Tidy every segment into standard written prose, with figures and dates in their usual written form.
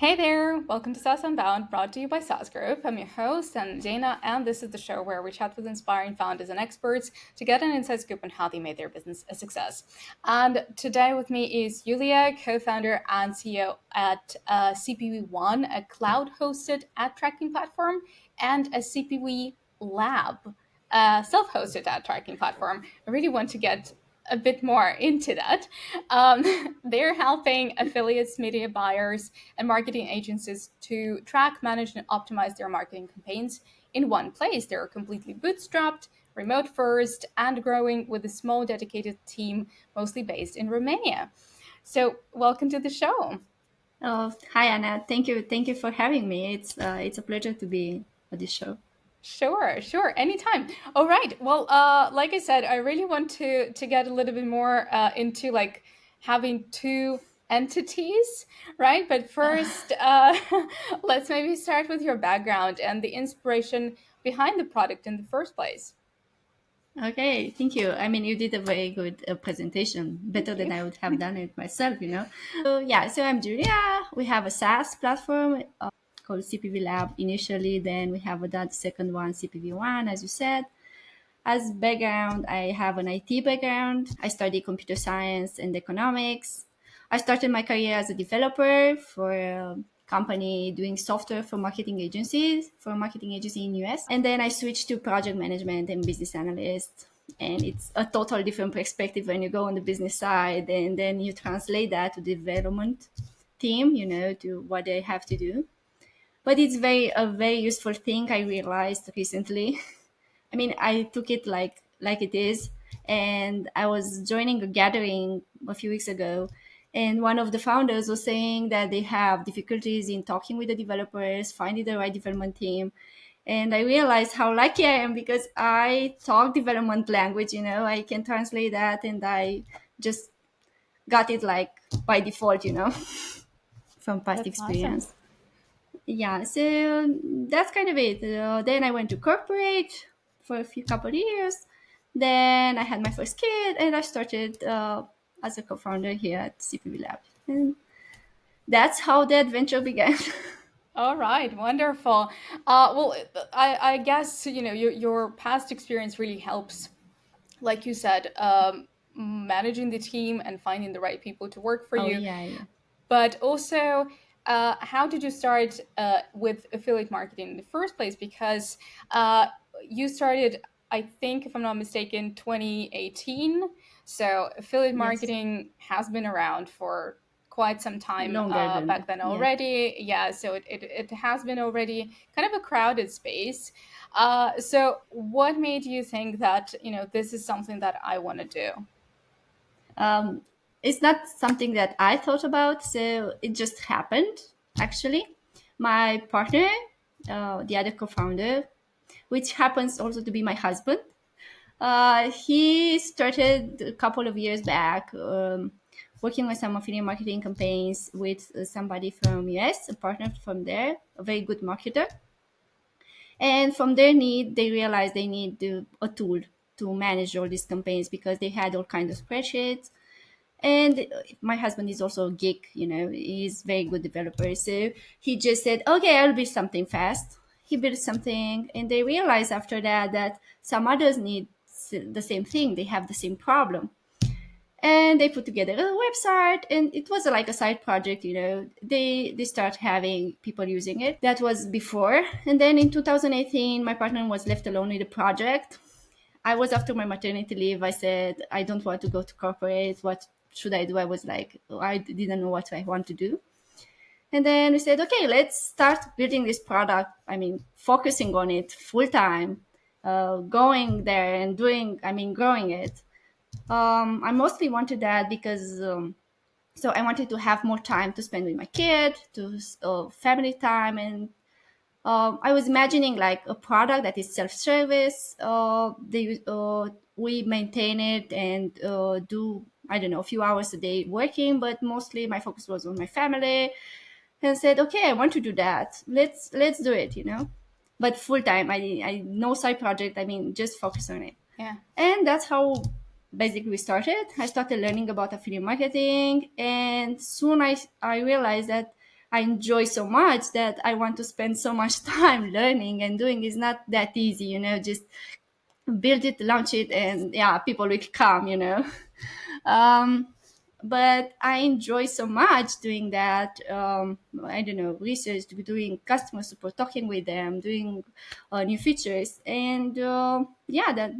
Hey there, welcome to saas.unbound, brought to you by saas.group. I'm your host, and Dana, and this is the show where we chat with inspiring founders and experts to get an inside scoop on how they made their business a success. And today with me is Julia, co-founder and CEO at CPV One, a cloud-hosted ad tracking platform, and a CPV Lab, a self-hosted ad tracking platform. I really want to get a bit more into that. They're helping affiliates, media buyers, and marketing agencies to track, manage, and optimize their marketing campaigns in one place. They're completely bootstrapped, remote first, and growing with a small dedicated team, mostly based in Romania. So, welcome to the show. Oh, hi Anna. Thank you for having me. It's a pleasure to be on this show. Sure, anytime. All right. Well, like I said, I really want to get a little bit more into like having two entities, right? But first, let's maybe start with your background and the inspiration behind the product in the first place. Okay, thank you. I mean, you did a very good presentation, better Thank than you. I would have done it myself. So I'm Julia. We have a SaaS platform called CPV Lab initially. Then we have done the second one, CPV One, as you said. As background, I have an IT background. I studied computer science and economics. I started my career as a developer for a company doing software for marketing agency in US. And then I switched to project management and business analyst. And it's a total different perspective when you go on the business side and then you translate that to development team, to what they have to do. But it's a very useful thing I realized recently. I mean, I took it like it is, and I was joining a gathering a few weeks ago, and one of the founders was saying that they have difficulties in talking with the developers, finding the right development team. And I realized how lucky I am because I talk development language, I can translate that and I just got it like by default, from past That's awesome. experience. Yeah, so that's kind of it. Then I went to corporate for a few couple of years. Then I had my first kid, and I started as a co-founder here at CPV Lab, and that's how the adventure began. All right, wonderful. Well, I guess your past experience really helps, like you said, managing the team and finding the right people to work for Oh you. yeah, yeah. But also, how did you start with affiliate marketing in the first place? Because you started, I think, if I'm not mistaken, 2018. So affiliate Yes, marketing has been around for quite some time longer than back that. then Yeah. already. Yeah, so it has been already kind of a crowded space. So what made you think that, this is something that I want to do? It's not something that I thought about, so it just happened. Actually, my partner, the other co-founder, which happens also to be my husband. He started a couple of years back working on some affiliate marketing campaigns with somebody from US, a partner from there, a very good marketer. And from their need, they realized they need a tool to manage all these campaigns because they had all kinds of spreadsheets. And my husband is also a geek, he's very good developer. So he just said, okay, I'll build something fast. He built something, and they realized after that some others need the same thing. They have the same problem. And they put together a website, and it was like a side project. They start having people using it. That was before. And then in 2018, my partner was left alone with the project. I was after my maternity leave. I said, I don't want to go to corporate. What should I do? I was like, I didn't know what I want to do. And then we said, okay, let's start building this product. I mean, focusing on it full time, going there and growing it. I mostly wanted that because so I wanted to have more time to spend with my kid, to family time, and I was imagining like a product that is self-service. We maintain it and do, I don't know, a few hours a day working, but mostly my focus was on my family. And said, okay, I want to do that. Let's do it, but full time. I no side project. I mean, just focus on it. Yeah. And that's how basically we started. I started learning about affiliate marketing, and soon I realized that I enjoy so much that I want to spend so much time learning and doing. Is not that easy, just build it, launch it, and yeah, people will come, um, but I enjoy so much doing that. I don't know, research, doing customer support, talking with them, doing new features, and yeah, that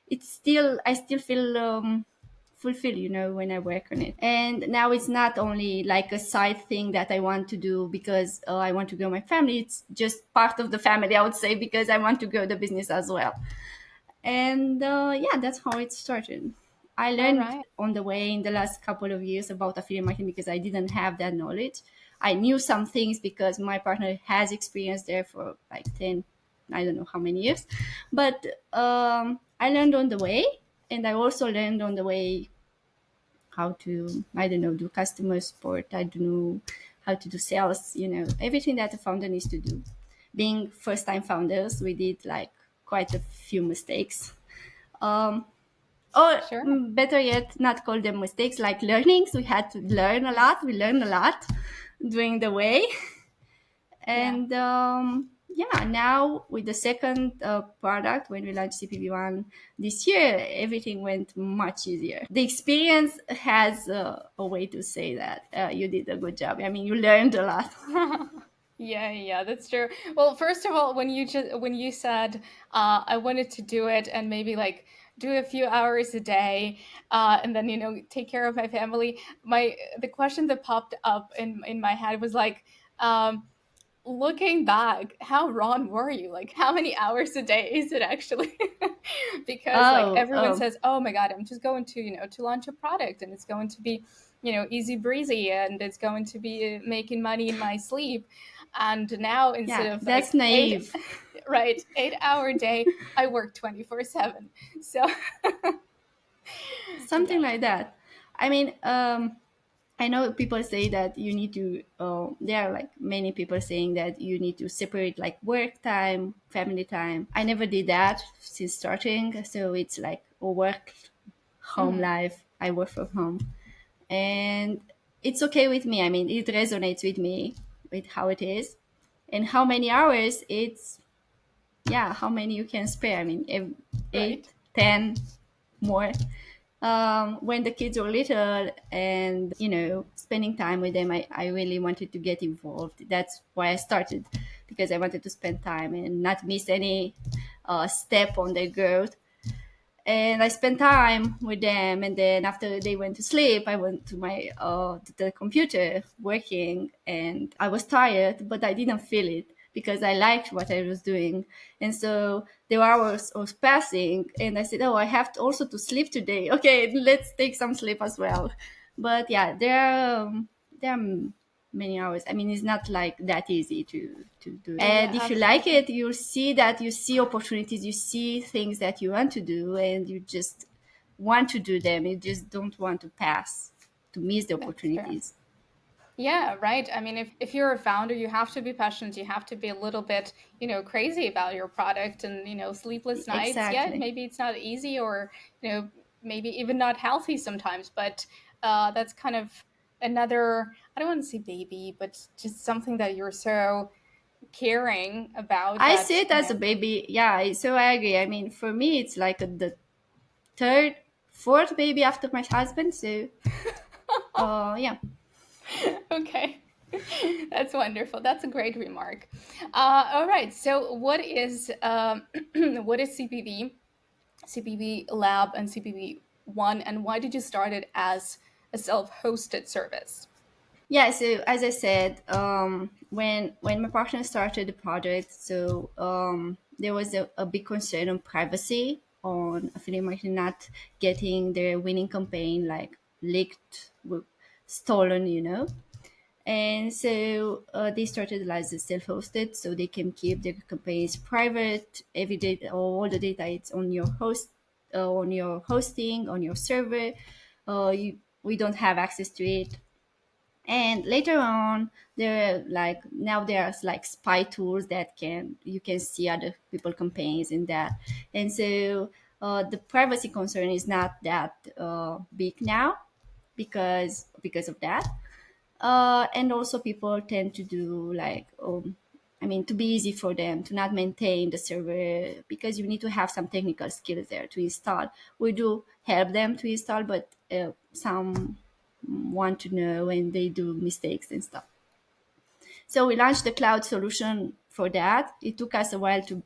it's still I still feel fulfilled, when I work on it. And now it's not only like a side thing that I want to do because I want to grow my family. It's just part of the family, I would say, because I want to grow the business as well. And yeah, that's how it started. I All learned right. on the way in the last couple of years about affiliate marketing because I didn't have that knowledge. I knew some things because my partner has experience there for like 10, I don't know how many years. But I learned on the way. And I also learned on the way how to, I don't know, do customer support. I don't know how to do sales, everything that a founder needs to do. Being first time founders, we did like quite a few mistakes. Um, or Sure. better yet, not call them mistakes, like learnings. We had to learn a lot. We learned a lot during the way. Yeah. And yeah, now with the second product, when we launched CPV1 this year, everything went much easier. The experience has a way to say that you did a good job. I mean, you learned a lot. Yeah, yeah, that's true. Well, first of all, when you said I wanted to do it and maybe like do a few hours a day, and then take care of my family, the question that popped up in my head was like, um, looking back, how wrong were you? Like, how many hours a day is it actually? Because like Oh, everyone says, "Oh my God, I'm just going to to launch a product, and it's going to be easy breezy, and it's going to be making money in my sleep." And now instead yeah, of that's like eight, naive. right, 8 hour day, I work 24/7. So Something yeah, like that. I mean, I know people say that you need to, there are like many people saying that you need to separate like work time, family time. I never did that since starting. So it's like a work, home mhm, life. I work from home. And it's okay with me. I mean, it resonates with me with how it is. And how many hours it's, yeah, how many you can spare. I mean, right, 8, 10 more when the kids were little and spending time with them, I really wanted to get involved. That's why I started, because I wanted to spend time and not miss any step on their growth. And I spent time with them, and then after they went to sleep, I went to my to the computer working, and I was tired, but I didn't feel it because I liked what I was doing. And so the hours was passing, and I said, "Oh, I have to also to sleep today. Okay, let's take some sleep as well." But yeah, there are many hours. I mean, it's not like that easy to do. yeah, And if you like absolutely, it, you'll see that you see opportunities, you see things that you want to do, and you just want to do them. You just don't want to pass, to miss the that's true. opportunities. Yeah, right. I mean, if you're a founder, you have to be passionate. You have to be a little bit, crazy about your product and, sleepless nights. Yeah, Exactly. maybe it's not easy or, maybe even not healthy sometimes, but that's kind of another, I don't want to say baby, but just something that you're so caring about I see that, it as a baby. Yeah, so I agree. I mean, for me, it's like the third, fourth baby after my husband. So, yeah. okay. That's wonderful. That's a great remark. All right. So, what is what is CPV? CPV Lab and CPV One, and why did you start it as a self-hosted service? Yeah, so as I said, when my partner started the project, so there was a big concern on privacy, on affiliate marketing not getting their winning campaign like leaked, stolen, And so they started as a self-hosted, so they can keep their campaigns private. Every data, all the data, it's on your on your hosting, on your server. We don't have access to it. And later on, there's like spy tools that you can see other people campaigns in that. And so the privacy concern is not that big now because of that. And also people tend to do like, to be easy for them to not maintain the server because you need to have some technical skills there to install. We do help them to install, but some want to know when they do mistakes and stuff. So we launched the cloud solution for that. It took us a while to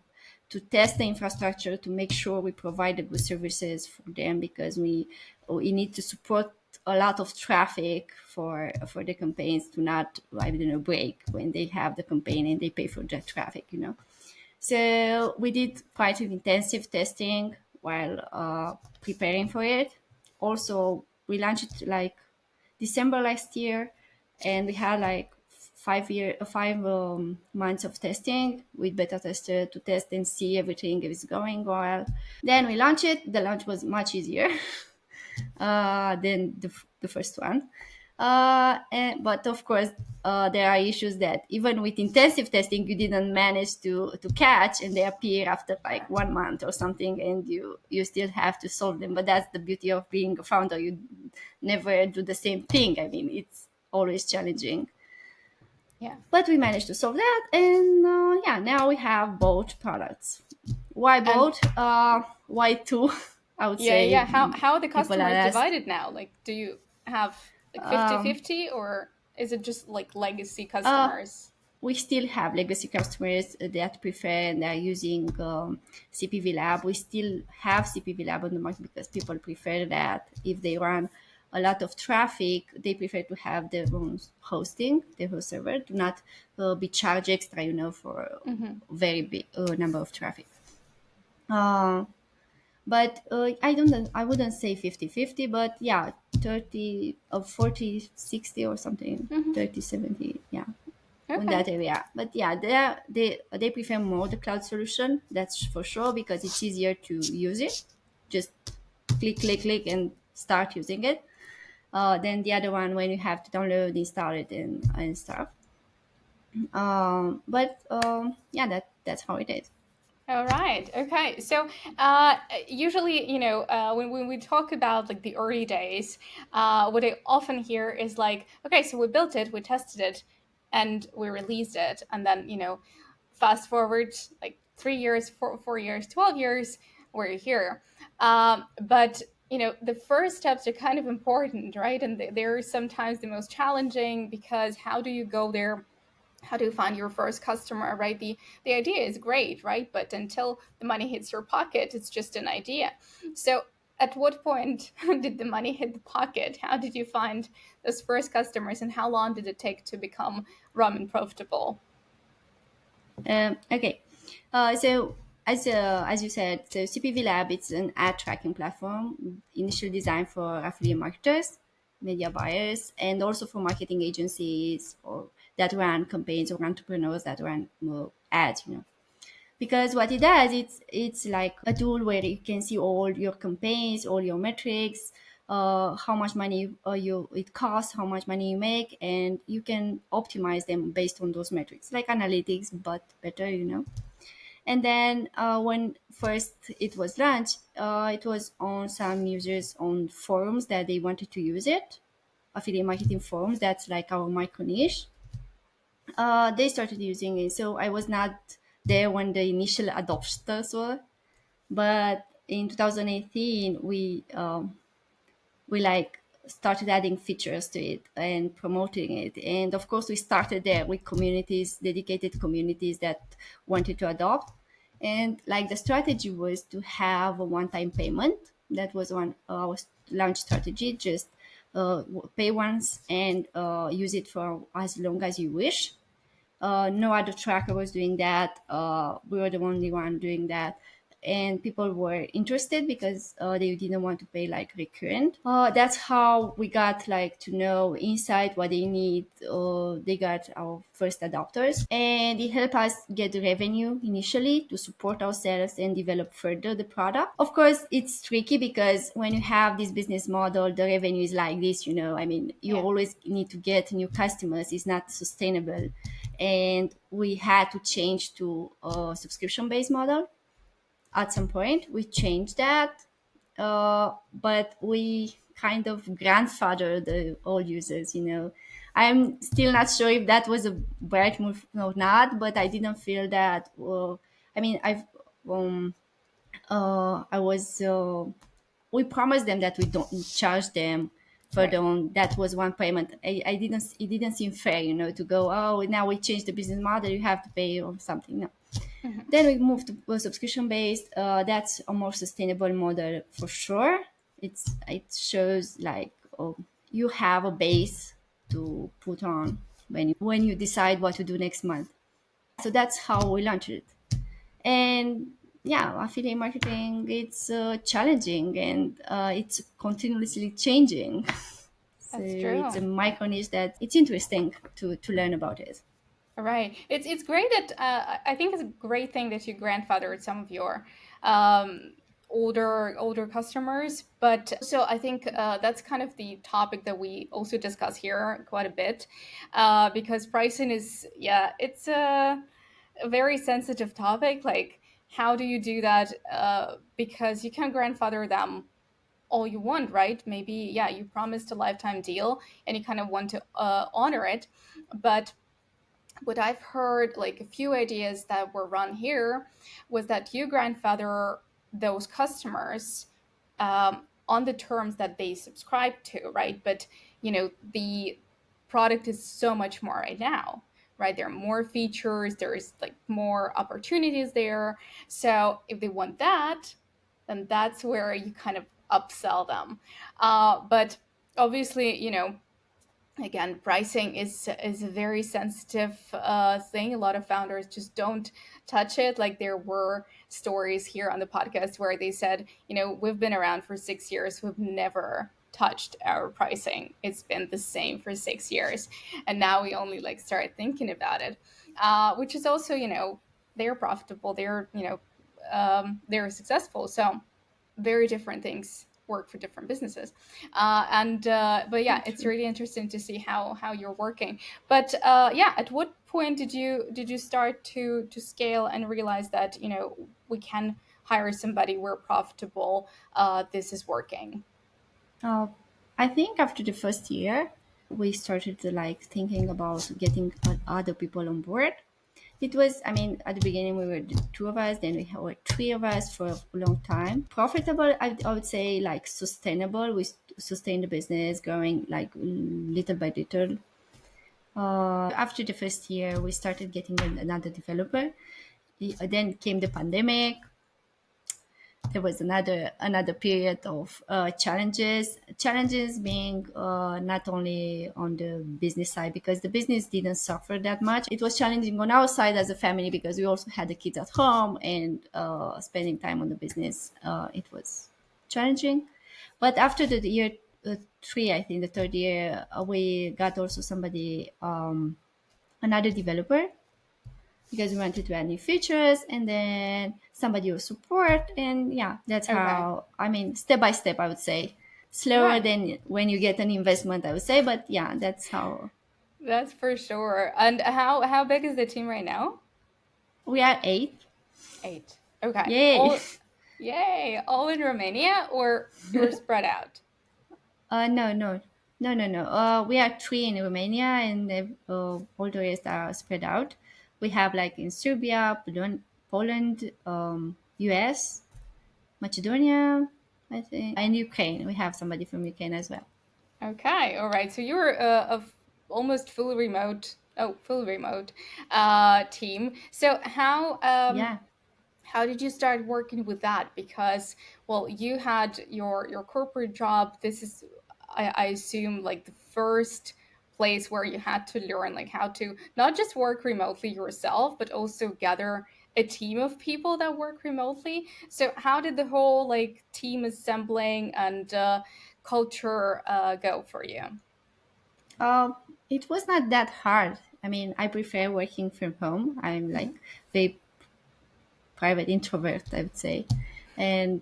test the infrastructure to make sure we provide the good services for them because we need to support a lot of traffic for the campaigns to not, I don't know, break when they have the campaign and they pay for that traffic, you know. So we did quite intensive testing while preparing for it. Also, we launched it like December last year, and we had like 5 months of testing with beta tester to test and see everything is going well. Then we launched it. The launch was much easier than the first one. But of course, there are issues that even with intensive testing, you didn't manage to catch, and they appear after like 1 month or something, and you still have to solve them. But that's the beauty of being a founder. You never do the same thing. I mean, it's always challenging. Yeah. But we managed to solve that, and yeah, now we have both products. Why And both? Why two? I would yeah, yeah. say How are the people are customers asked. divided now? Like, do you have like 50 Um, 50, or is it just like legacy uh, customers? we still have legacy customers that prefer and are using CPV Lab. We still have CPV Lab on the market because people prefer that. If they run a lot of traffic, they prefer to have their own hosting, their own server, do not be charged extra, you know, for a Mm-hmm. very big number of traffic. Uh, but I wouldn't say 50-50, but yeah, 30 or 40, 60 or something, Mm-hmm. 30, 70, yeah, in Okay. that area. But yeah, they prefer more the cloud solution. That's for sure because it's easier to use it. Just click, and start using it. Then the other one when you have to download, install it, and stuff. But yeah, that's how it is. All right. Okay. So, usually, when we talk about like the early days, what I often hear is like, okay, so we built it, we tested it, and we released it, and then fast forward like 3 years, 4 years, 12 years, we're here. But the first steps are kind of important, right? And they're sometimes the most challenging because how do you go there? How do you find your first customer, right? The idea is great, right? But until the money hits your pocket, it's just an idea. So at what point did the money hit the pocket? How did you find those first customers, and how long did it take to become ramen profitable? Okay. So as you said, so CPV Lab it's an ad tracking platform initially designed for affiliate marketers, media buyers, and also for marketing agencies or that run campaigns or entrepreneurs that run more ads. You know, because what it does, it's like a tool where you can see all your campaigns, all your metrics, how much money you it costs, how much money you make, and you can optimize them based on those metrics, like analytics, but better, you know. And then when first it was launched, it was on some users on forums that they wanted to use it, affiliate marketing forums. That's like our micro niche. They started using it. So I was not there when the initial adopters were, but in 2018 we like started adding features to it and promoting it. And of course, we started there with communities, dedicated communities that wanted to adopt. And like the strategy was to have a one-time payment. That was one our launch strategy. Just pay once and use it for as long as you wish. No other tracker was doing that. We were the only one doing that. And people were interested because they didn't want to pay like recurrent. That's how we got like to know inside what they need. They got our first adopters, and it helped us get the revenue initially to support ourselves and develop further the product. Of course, it's tricky because when you have this business model, the revenue is like this. You know, I mean, you Yeah. always need to get new customers. It's not sustainable, and we had to change to a subscription based model at some point. We changed that, but we kind of grandfather the old users, you know. I'm still not sure if that was a bright move or not, but I didn't feel that. I mean, um, I was. We promised them that we don't charge them further Right. on. That was one payment. I didn't. It didn't seem fair, to go. Oh, now we changed the business model. You have to pay or something. No. Hmm. Then we moved to a subscription based. That's a more sustainable model for sure. It shows like you have a base to put on when you decide what to do next month. So that's how we launched it. And yeah, affiliate marketing, it's challenging, and it's continuously changing. So That's it's a true. micro niche that it's interesting to learn about it. Right. It's great that I think it's a great thing that you grandfathered some of your um, older customers. But also, I think that's kind of the topic that we also discuss here quite a bit, because pricing is, yeah, it's a very sensitive topic. Like, how do you do that? Because you can grandfather them all you want, right? Maybe, yeah, you promised a lifetime deal and you kind of want to honor it, but what I've heard, like a few ideas that were run here, was that you grandfather those customers on the terms that they subscribe to, right? But the product is so much more right now, right? There are more features, there's like more opportunities there. So if they want that, then that's where you kind of upsell them. But obviously, again, pricing is a very sensitive thing. A lot of founders just don't touch it. Like, there were stories here on the podcast where they said, we've been around for 6 years, we've never touched our pricing, it's been the same for 6 years, and now we only like start thinking about it, which is also, they're profitable, they're successful. So very different things work for different businesses, and but yeah, it's True. really interesting to see how you're working. But yeah, at what point did you start to scale and realize that we can hire somebody, we're profitable, this is working? Uh, I think after the first year, we started to like thinking about getting other people on board. It was, I mean, at the beginning we were the two of us, then we were three of us for a long time. Profitable, I would say, like sustainable. We sustained the business, growing like little by little. After the first year, we started getting another developer. Then came the pandemic. There was another period of challenges being not only on the business side, because the business didn't suffer that much. It was challenging on our side as a family because we also had the kids at home, and spending time on the business, it was challenging. But after the year three, I think the third year, we got also somebody, another developer, because we wanted to add new features, and then somebody will support. And yeah, that's Okay. how, I mean, step by step, I would say. Slower Right. than when you get an investment, I would say, but yeah, that's how. That's for sure. And how big is the team right now? We are eight. 8. Okay. Yay. All Yay, all in Romania, or you're spread out? No, no, no, no, no. We are three in Romania, and all the rest are spread out. We have like in Serbia, Poland, US, Macedonia, I think, and Ukraine. We have somebody from Ukraine as well. Okay, all right. So you're almost fully remote. Oh, fully remote team. So Yeah. how did you start working with that? Because, well, you had your corporate job. This is, I assume, like the first place where you had to learn like how to not just work remotely yourself, but also gather a team of people that work remotely. So how did the whole like team assembling and culture go for you? Uh, it was not that hard. I mean, I prefer working from home. I'm like Mhm. very private introvert, I would say. And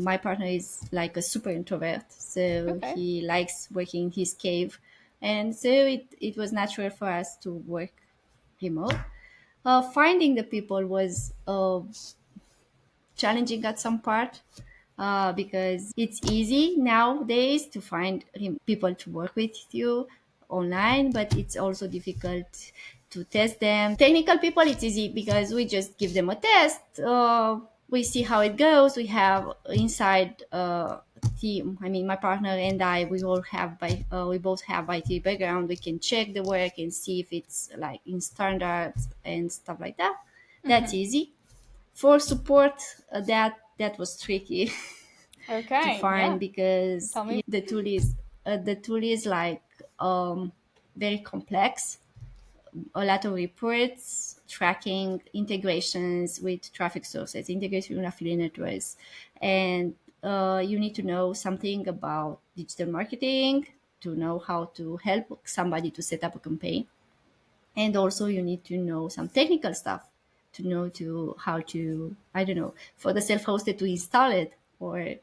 my partner is like a super introvert. So Okay. he likes working in his cave. And so it was natural for us to work remote. Finding the people was challenging at some part, because it's easy nowadays to find people to work with you. online, but it's also difficult to test them. Technical people, it's easy because we just give them a test. We see how it goes. We have inside team. I mean, my partner and I, we both have IT background. We can check the work and see if it's like in standards and stuff like that. That's Hmm. easy. For support, that was tricky to Okay, find yeah. because Tell me. the tool is like very complex. A lot of reports tracking integrations with traffic sources, integration with affiliate networks, and you need to know something about digital marketing to know how to help somebody to set up a campaign, and also you need to know some technical stuff to know to how to, I don't know, for the self-hosted to install it, or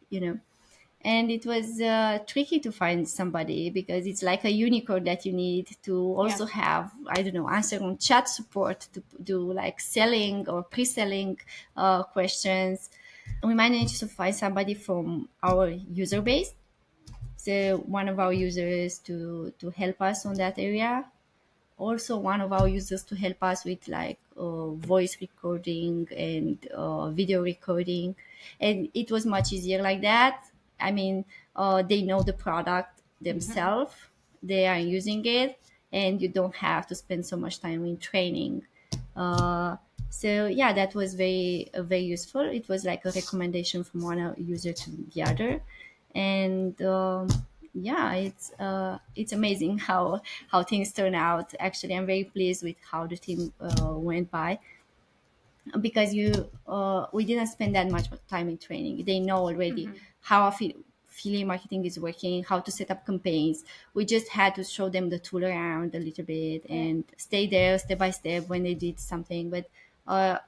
you know. And it was tricky to find somebody because it's like a unicorn that you need to Yeah. also have, I don't know, answer on chat support to do like selling or pre-selling questions. We managed to find somebody from our user base, so one of our users to help us on that area, also one of our users to help us with like voice recording and video recording, and it was much easier like that. I mean, they know the product Hmm. themselves, they are using it, and you don't have to spend so much time in training. uh, so yeah, that was very useful. It was like a recommendation from one user to the other, and yeah, it's amazing how things turn out. Actually, I'm very pleased with how the team went by, because you we didn't spend that much time in training. They know already Hmm. how affiliate marketing is working, how to set up campaigns. We just had to show them the tool around a little bit Yeah. and stay there step by step when they did something. But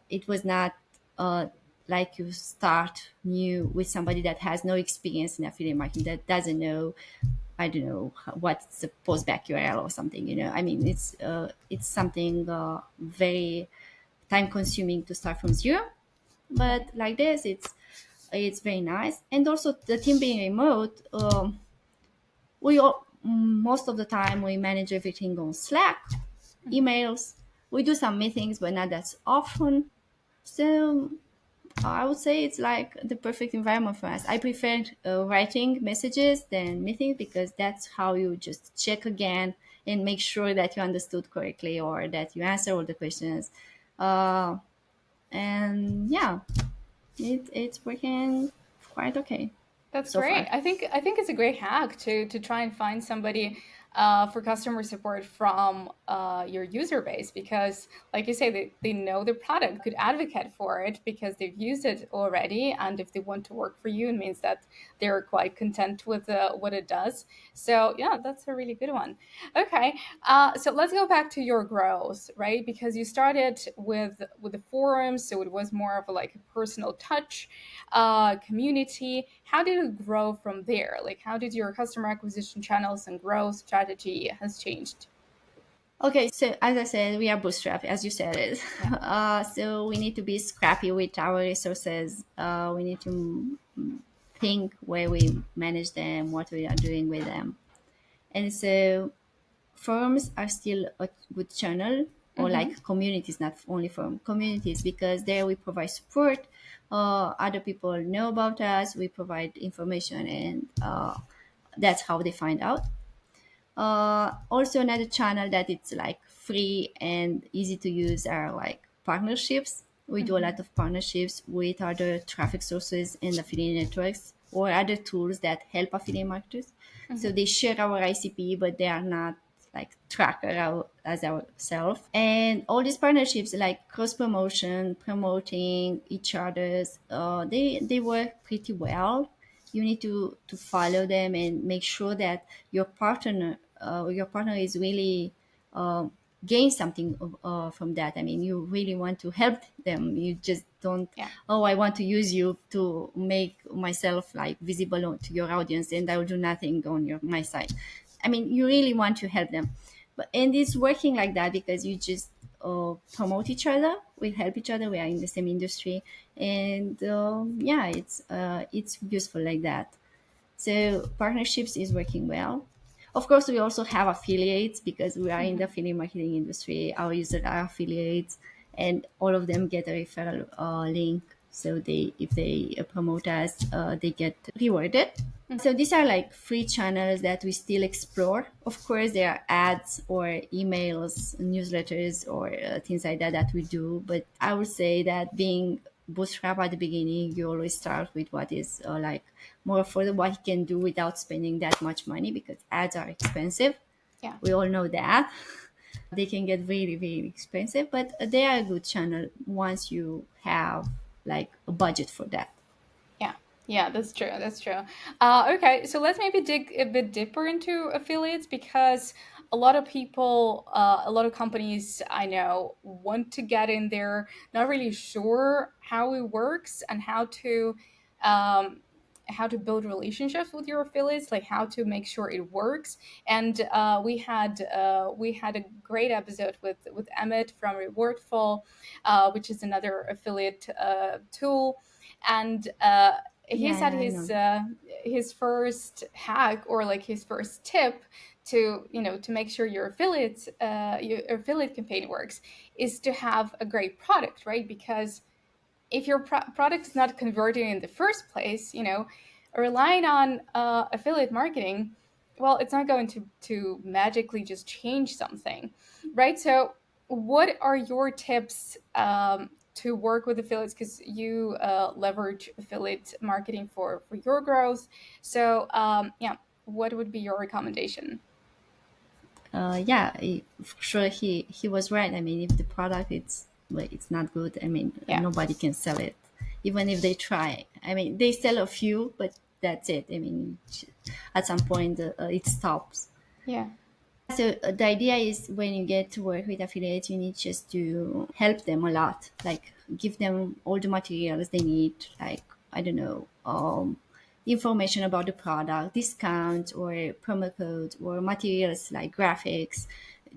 it was not uh, like you start new with somebody that has no experience in affiliate marketing, that doesn't know, I don't know, what's the postback URL or something. I mean, it's something very time consuming to start from zero. Right. But like this, it's very nice. And also the team being remote, most of the time we manage everything on Slack, Hmm. emails. We do some meetings, but not that often. So I would say it's like the perfect environment for us. I prefer writing messages than meetings because that's how you just check again and make sure that you understood correctly or that you answer all the questions. Uh, and yeah, it's working quite okay That's so great. far. I think it's a great hack to try and find somebody for customer support from your user base, because, like you say, they know the product, could advocate for it because they've used it already, and if they want to work for you, it means that they're quite content with what it does. So yeah, that's a really good one. Okay, so let's go back to your growth, right? Because you started with the forums, so it was more of a, like a personal touch community. How did it grow from there? Like, how did your customer acquisition channels and growth strategy has changed? Okay, so as I said, we are bootstrapped, as you said it. Yeah. So we need to be scrappy with our resources. We need to think where we manage them, what we are doing with them. And so forums are still a good channel, or Mm-hmm. like communities, not only forum communities, because there we provide support. Other people know about us, we provide information, and that's how they find out. Also another channel that it's like free and easy to use are like partnerships. We do a Mm-hmm. lot of partnerships with other traffic sources and affiliate networks or other tools that help affiliate marketers. So Mm-hmm. they share our ICP, but they are not like tracker as ourselves. And all these partnerships like cross promotion, promoting each other's, they work pretty well. You need to follow them and make sure that your partner is really gain something from that. I mean, you really want to help them. You just don't, Yeah. oh, I want to use you to make myself like visible to your audience, and I will do nothing on my side. I mean, you really want to help them, and it's working like that because you just promote each other. We help each other. We are in the same industry, and yeah, it's useful like that. So partnerships is working well. Of course, we also have affiliates because we are in the affiliate marketing industry. Our users are affiliates, and all of them get a referral link. So if they promote us, they get rewarded. So these are like free channels that we still explore. Of course, there are ads or emails, newsletters, or things like that that we do. But I would say that being bootstrap at the beginning, you always start with what is like more affordable, what you can do without spending that much money because ads are expensive. Yeah. We all know that. They can get really, really expensive, but they are a good channel once you have like a budget for that. Yeah, yeah, that's true. That's true. Okay, so let's maybe dig a bit deeper into affiliates because a lot of people, a lot of companies I know want to get in there, not really sure how it works and um, how to build relationships with your affiliates, like how to make sure it works. And we had a great episode with Emmett from Rewardful, which is another affiliate tool, and he Yeah, said yeah, I know. his first hack or like his first tip to to make sure your affiliate campaign works is to have a great product, right? Because if your product is not converting in the first place, relying on affiliate marketing, well, it's not going to magically just change something, right? So, what are your tips to work with affiliates? Because you leverage affiliate marketing for your growth. So, yeah, what would be your recommendation? Yeah, for sure he was right. I mean, if the product it's not good, I mean, Yeah, nobody can sell it, even if they try. I mean, they sell a few, but that's it. I mean, at some point it stops. yeah, So the idea is when you get to work with affiliates, you need just to help them a lot, like give them all the materials they need, like I don't know, information about the product, discount or promo code or materials like graphics.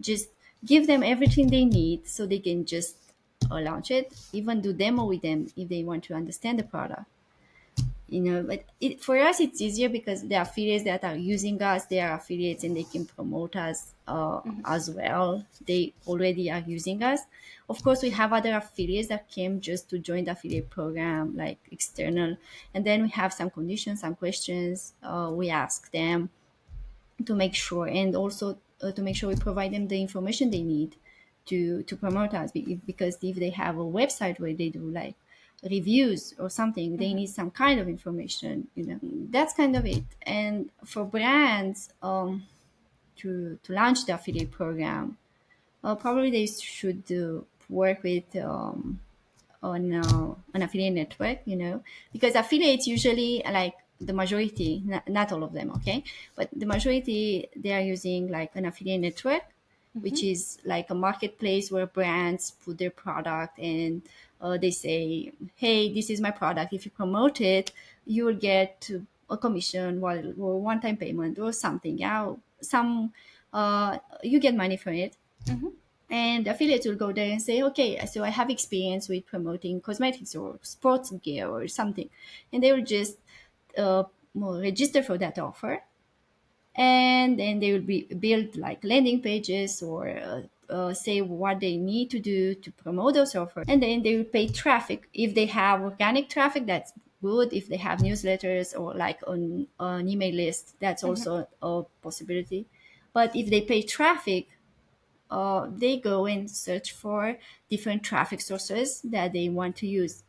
Just give them everything they need so they can just launch it. Even do demo with them if they want to understand the product. But for us it's easier because the affiliates that are using us, they are affiliates and they can promote us as well. They already are using us. Of course we have other affiliates that came just to join the affiliate program, like external, and then we have some conditions, some questions we ask them to make sure, and also to make sure we provide them the information they need to promote us. Because if they have a website where they do like reviews or something, they need some kind of information. That's kind of it. And for brands to launch the affiliate program, probably they should work with on an affiliate network, because affiliates usually like the majority, not all of them, okay, but the majority they are using like an affiliate network, which is like a marketplace where brands put their product and they say, hey, this is my product. If you promote it, you will get a commission or one-time payment or something. Yeah, you get money for it, hmm, and affiliates will go there and say, okay, so I have experience with promoting cosmetics or sports gear or something. And they will just register for that offer. And then they will be build like landing pages or say what they need to do to promote those offers. And then they will pay traffic. If they have organic traffic, that's good. If they have newsletters or like on an email list, that's also a possibility. But if they pay traffic, they go and search for different traffic sources that they want to use.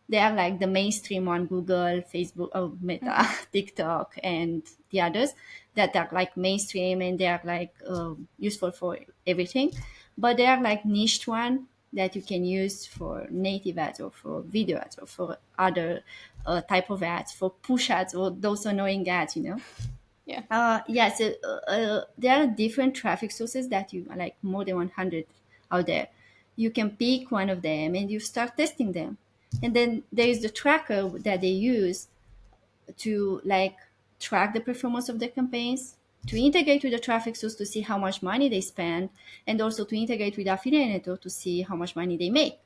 They are like the mainstream on Google, Facebook, Meta, TikTok, and the others that are like mainstream and they are like useful for everything. But they are like niched one that you can use for native ads or for video ads or for other type of ads, for push ads or those annoying ads. yeah, Yeah, so there are different traffic sources that you like, more than 100 out there. You can pick one of them and you start testing them. And then there is the tracker that they use to like track the performance of their campaigns, to integrate with the traffic source to see how much money they spend, and also to integrate with affiliate network to see how much money they make.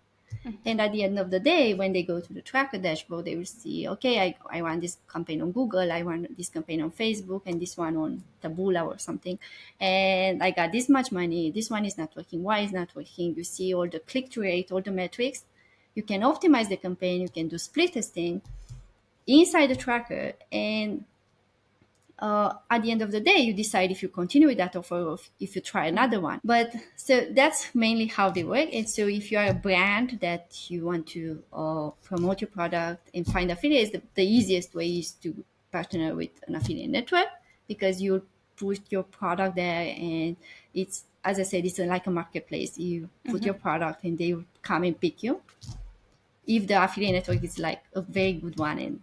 And at the end of the day, when they go to the tracker dashboard, they will see, okay, I run this campaign on Google, I run this campaign on Facebook, and this one on Taboola or something. And I got this much money. This one is not working. Why is not working? You see all the click-through rate, all the metrics. You can optimize the campaign. You can do split testing inside the tracker. And at the end of the day, you decide if you continue with that offer or if you try another one. But so that's mainly how they work. And so if you are a brand that you want to promote your product and find affiliates, the easiest way is to partner with an affiliate network, because you put your product there, and it's, as I said, it's like a marketplace. You put your product and they will come and pick you if the affiliate network is like a very good one. And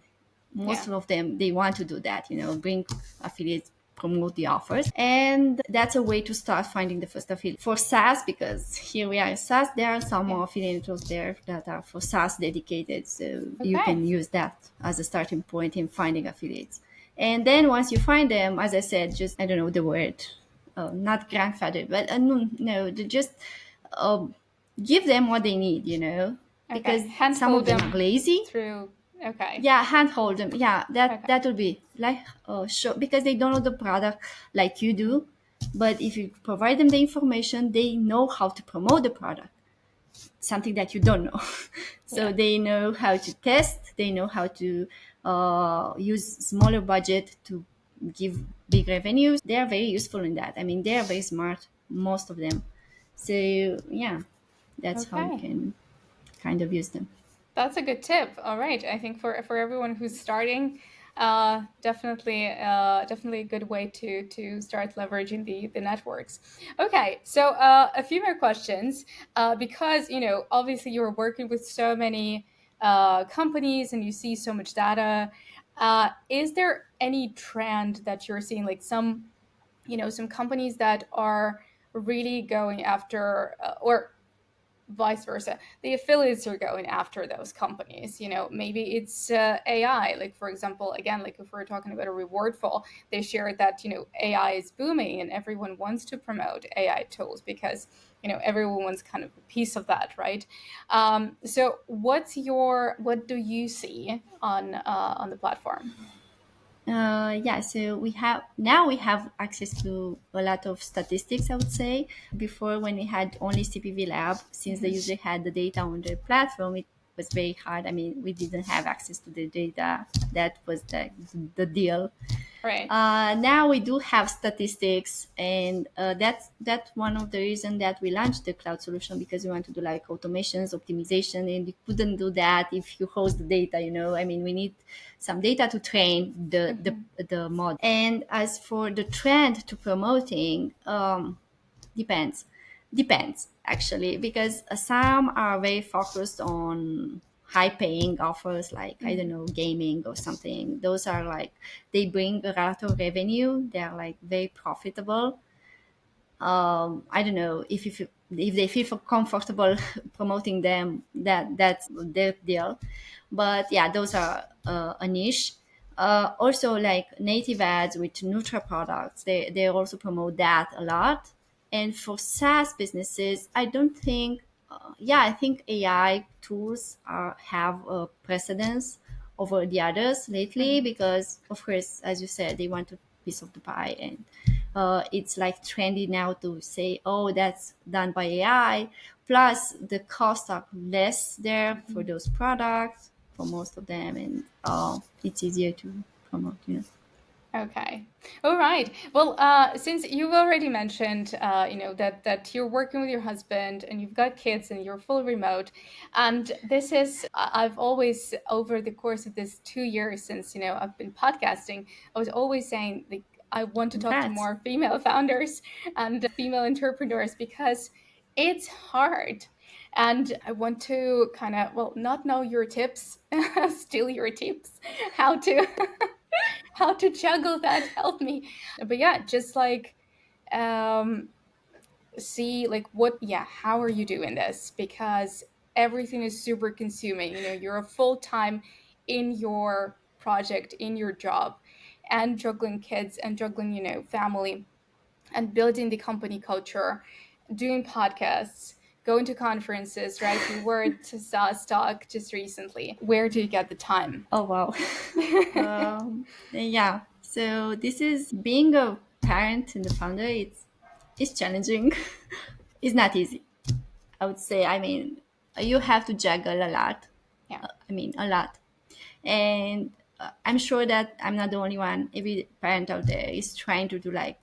Yeah. most of them, they want to do that, bring affiliates, promote the offers. And that's a way to start finding the first affiliate for SaaS, because here we are in SaaS. There are some Yeah. more affiliate networks there that are for SaaS dedicated. So you Okay. can use that as a starting point in finding affiliates. And then once you find them, as I said, just, I don't know the word, not grandfather, but no, just um, give them what they need, because Okay. some of Handhold them are them lazy. through. Okay. Yeah, handhold them. Yeah, that Okay. that would be like show, because they don't know the product like you do. But if you provide them the information, they know how to promote the product, something that you don't know. So Yeah. they know how to test, they know how to use smaller budget to give big revenues. They are very useful in that. I mean, they are very smart, most of them. So yeah, that's how you Okay. can kind of use them. That's a good tip. All right. I think for everyone who's starting, definitely a good way to start leveraging the networks. Okay. So a few more questions, because obviously you're working with so many companies and you see so much data. Is there any trend that you're seeing, like some companies that are really going after, or vice versa, the affiliates are going after those companies? Maybe it's AI, like for example, again, like if we're talking about a reward fall, they shared that AI is booming and everyone wants to promote AI tools because everyone wants kind of a piece of that, right? So what do you see on the platform? Yeah, so we have access to a lot of statistics, I would say. Before, when we had only CPV Lab, since they usually had the data on their platform, it was very hard. I mean, we didn't have access to the data. That was the deal. Right. Now we do have statistics, and that's one of the reasons that we launched the cloud solution, because we want to do like automations, optimization, and you couldn't do that if you host the data. I mean, we need some data to train the model. And as for the trend to promoting, depends. Depends, actually, because some are very focused on high paying offers, like, I don't know, gaming or something. Those are like, they bring a lot of revenue. They are like very profitable. I don't know if they feel comfortable promoting them, that's their deal. But yeah, those are a niche. Also, like native ads with neutral products, they also promote that a lot. And for SaaS businesses, I don't think, yeah, I think AI tools have a precedence over the others lately, because, of course, as you said, they want a piece of the pie. And it's like trendy now to say, oh, that's done by AI. Plus, the costs are less there for those products for most of them, and it's easier to promote. Okay. All right. Well, since you've already mentioned, that you're working with your husband and you've got kids and you're full remote, and this is, I've always, over the course of this 2 years since I've been podcasting, I was always saying, like, I want to talk to Congrats. more female founders and female entrepreneurs because it's hard. And I want to kind of, well, not know your tips, steal your tips, how to how to juggle that, help me. But yeah, just like um see like what, yeah, how are you doing this, because everything is super consuming. You're a full-time in your project, in your job, and juggling kids and juggling family and building the company culture, doing podcasts, going to conferences, right? You were at SaaS Talk just recently. Where do you get the time? Oh, wow. Yeah. So this is being a parent and a founder. It's challenging. It's not easy. I would say. I mean, you have to juggle a lot. Yeah. I mean, a lot. And I'm sure that I'm not the only one. Every parent out there is trying to do like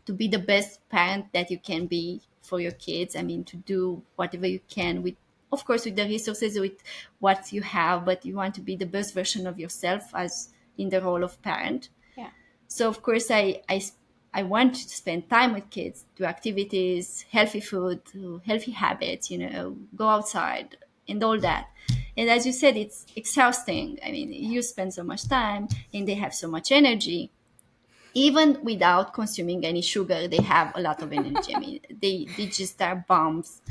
to be the best parent that you can be for your kids. I mean, to do whatever you can with, of course, with the resources, with what you have, but you want to be the best version of yourself as in the role of parent. Yeah. So of course, I want to spend time with kids, do activities, healthy food, healthy habits, go outside and all that. And as you said, it's exhausting. I mean, you spend so much time and they have so much energy. Even without consuming any sugar, they have a lot of energy. I mean, they just are bombs.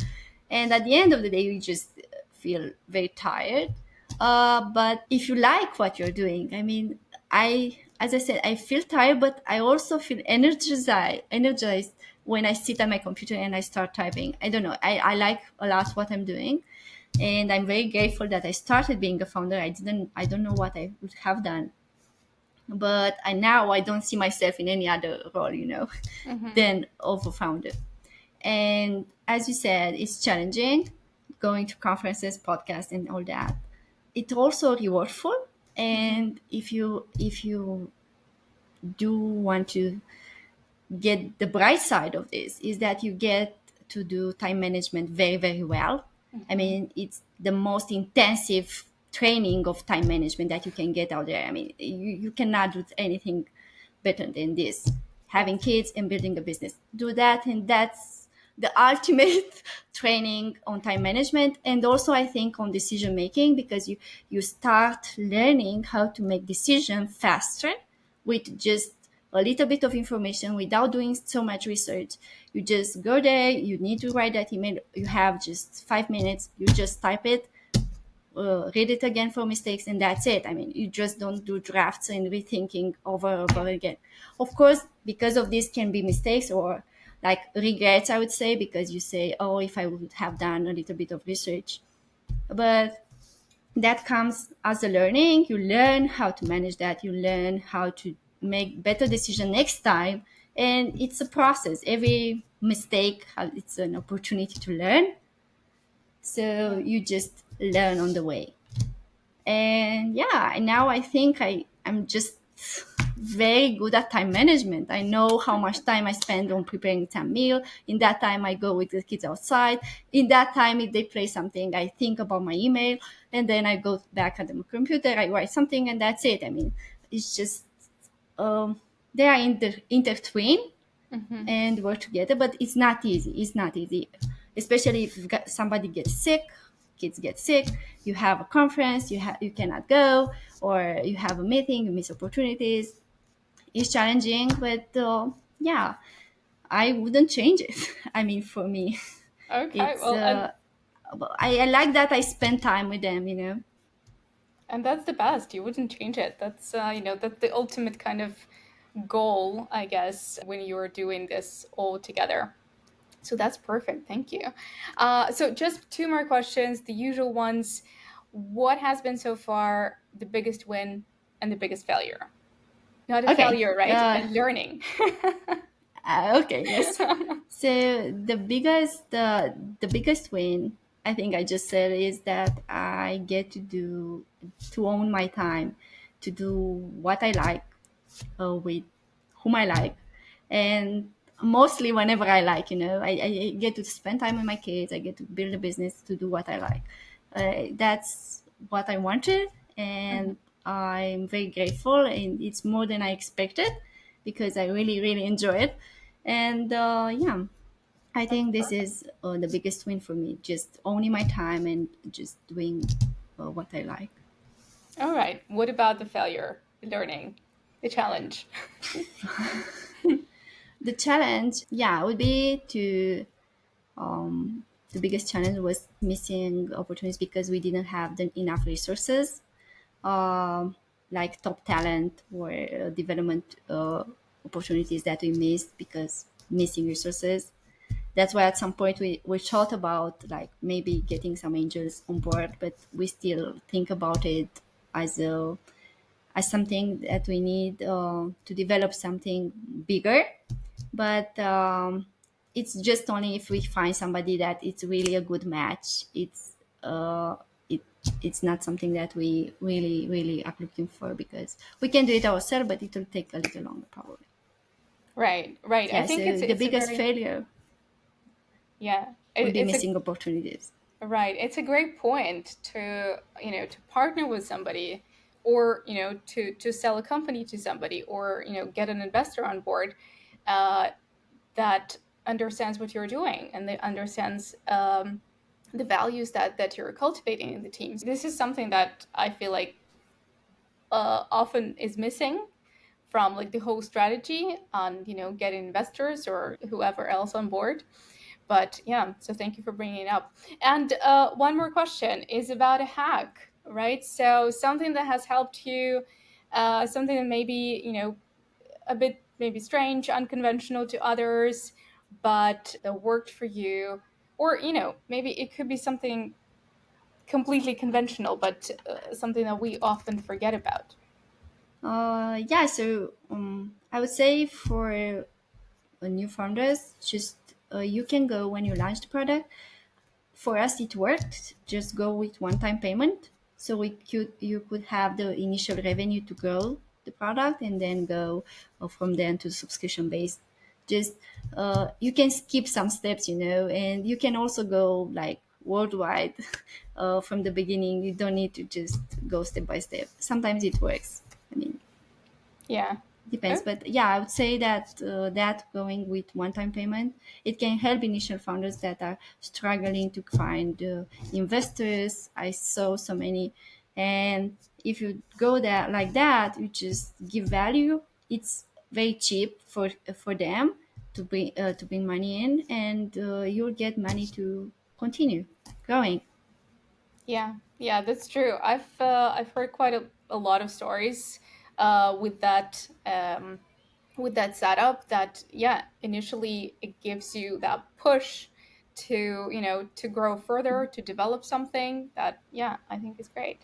And at the end of the day, you just feel very tired. But if you like what you're doing, I mean, as I said, I feel tired, but I also feel energized when I sit at my computer and I start typing. I don't know. I like a lot what I'm doing. And I'm very grateful that I started being a founder. I don't know what I would have done, but now I don't see myself in any other role, than of a founder. And as you said, it's challenging going to conferences, podcasts, and all that. It's also rewardful. And if you do want to get the bright side of this, is that you get to do time management very, very well. I mean, it's the most intensive training of time management that you can get out there. I mean, you cannot do anything better than this. Having kids and building a business. Do that, and that's the ultimate training on time management, and also I think on decision making, because you start learning how to make decisions faster with just a little bit of information without doing so much research. You just go there, you need to write that email, you have just 5 minutes, you just type it, read it again for mistakes, and that's it. I mean, you just don't do drafts and rethinking over and over again. Of course, because of this can be mistakes or like regrets, I would say, because you say, oh, if I would have done a little bit of research. But that comes as a learning. You learn how to manage that. You learn how to make better decision next time. And it's a process. Every mistake, it's an opportunity to learn. So you just learn on the way. And yeah, now I think I'm just very good at time management. I know how much time I spend on preparing some meal. In that time, I go with the kids outside. In that time, if they play something, I think about my email, and then I go back at the computer, I write something, and that's it. I mean, it's just they are intertwined and work together, but it's not easy. It's not easy, especially if somebody gets sick, kids get sick, you have a conference, you cannot go, or you have a meeting, you miss opportunities. It's challenging, but yeah, I wouldn't change it. I mean, for me, Okay. it's Well, I like that I spend time with them. and that's the best. You wouldn't change it. That's that's the ultimate kind of goal, I guess, when you're doing this all together. So that's perfect. Thank you. So just two more questions, the usual ones. What has been so far the biggest win and the biggest failure? Not a Okay. failure, right? A learning. Okay, yes. So the biggest win, I think I just said, is that I get to own my time, to do what I like, with whom I like, and mostly whenever I like. I get to spend time with my kids. I get to build a business to do what I like. That's what I wanted, and I'm very grateful. And it's more than I expected because I really, really enjoy it. And yeah, I That's think this perfect. is the biggest win for me, just owning my time and just doing what I like. All right. What about the failure, the learning, the challenge? The challenge, yeah, would be the biggest challenge was missing opportunities because we didn't have enough resources, um, like top talent or development opportunities that we missed because missing resources. that's why at some point we thought about like maybe getting some angels on board, but we still think about it as a as something that we need to develop something bigger. But it's just only if we find somebody that it's really a good match. Uh, it, it's not something that we really are looking for, because we can do it ourselves, but it will take a little longer probably. Right, right. I Yeah, think so the it's a biggest very, failure yeah. would be It's a missing opportunities. right. It's a great point to, to partner with somebody, or, to sell a company to somebody, or, get an investor on board uh, that understands what you're doing, and that understands the values that you're cultivating in the teams. This is something that I feel like often is missing from like the whole strategy on, getting investors or whoever else on board. But yeah, so thank you for bringing it up. And one more question is about a hack, right? So something that has helped you, something that maybe, a bit maybe strange, unconventional to others, but that worked for you. Or, maybe it could be something completely conventional, but something that we often forget about. Yeah, so I would say for new founders, just you can go when you launch the product. For us, it worked. Just go with one-time payment. So you could have the initial revenue to grow the product, and then go from there to subscription based. Just you can skip some steps, and you can also go like worldwide from the beginning. You don't need to just go step by step. Sometimes it works. I mean, Yeah. depends, Oh, but yeah, I would say that going with one-time payment, it can help initial founders that are struggling to find investors. I saw so many, and if you go there like that, you just give value. It's very cheap for them to bring money in, and you'll get money to continue growing. yeah, yeah, that's true. I've heard quite a lot of stories with that setup. That, yeah, initially it gives you that push to, to grow further, to develop something that, yeah, I think is great.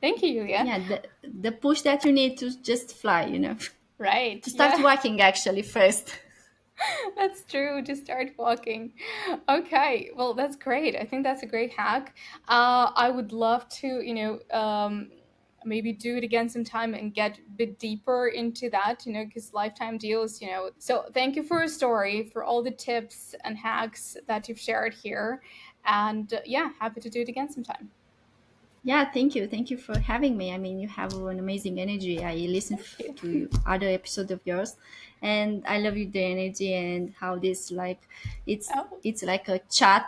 Thank you, Julia. Yeah, the push that you need to just fly, Right, to start yeah. walking actually first. That's true. Just start walking. Okay. Well, that's great. I think that's a great hack. I would love to, maybe do it again sometime and get a bit deeper into that, because lifetime deals, So thank you for your story, for all the tips and hacks that you've shared here. And yeah, happy to do it again sometime. Yeah, thank you. Thank you for having me. I mean, you have an amazing energy. I listen Thank you. to other episodes of yours, and I love you the energy and how this like Oh, it's like a chat,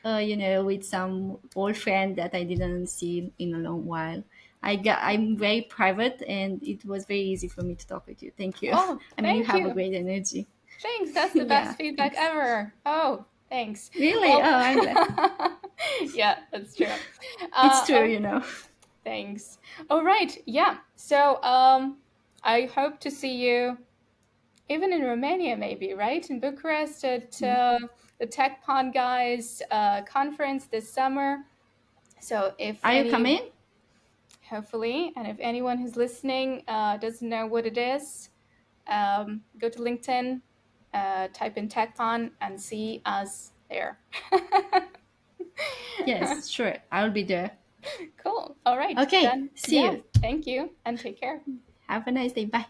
with some old friend that I didn't see in a long while. I'm very private, and it was very easy for me to talk with you. Thank you. oh, I mean, you thank have a you. great energy. Thanks. That's the Yeah, best feedback thanks. ever. Oh, thanks. Really? Oh, Well, I'm glad. yeah, that's true. It's true. Oh, You know. thanks. All right. Yeah. So, I hope to see you even in Romania, maybe, right? In Bucharest at the Tech Pond Guys conference this summer. So, if Are you any, coming? hopefully, and if anyone who's listening doesn't know what it is, go to LinkedIn, type in TechPon, and see us there. Yes, sure. I'll be there. Cool. All right. Okay. Then, See yeah, you. thank you and take care. Have a nice day. Bye.